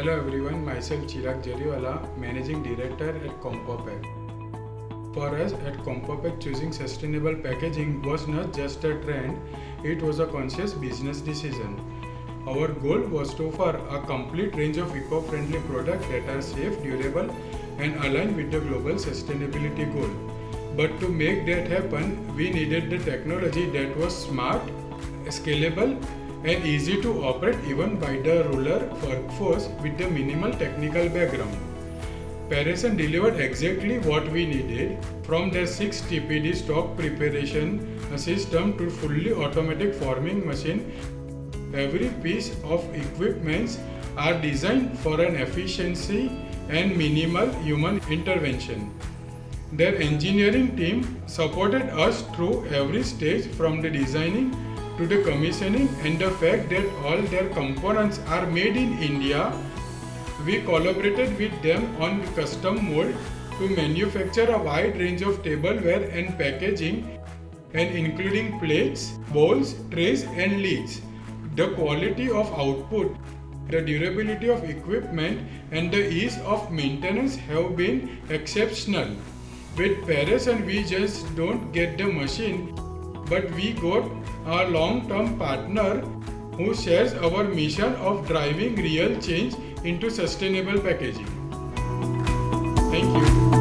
Hello everyone, myself Chirag Jariwala, Managing Director at Kompo Pack. For us at Kompo Pack, choosing sustainable packaging was not just a trend, it was a conscious business decision. Our goal was to offer a complete range of eco-friendly products that are safe, durable and aligned with the global sustainability goal. But to make that happen, we needed the technology that was smart, scalable and easy to operate even by the rural workforce with the minimal technical background. Parason delivered exactly what we needed, from their 6 TPD stock preparation system to fully automatic forming machine. Every piece of equipment are designed for an efficiency and minimal human intervention. Their engineering team supported us through every stage, from the designing to the commissioning, and the fact that all their components are made in India. We collaborated with them on custom mold to manufacture a wide range of tableware and packaging, and including plates, bowls, trays and lids. The quality of output, the durability of equipment and the ease of maintenance have been exceptional. With Parason, we just don't get the machine, but we got a long-term partner who shares our mission of driving real change into sustainable packaging. Thank you.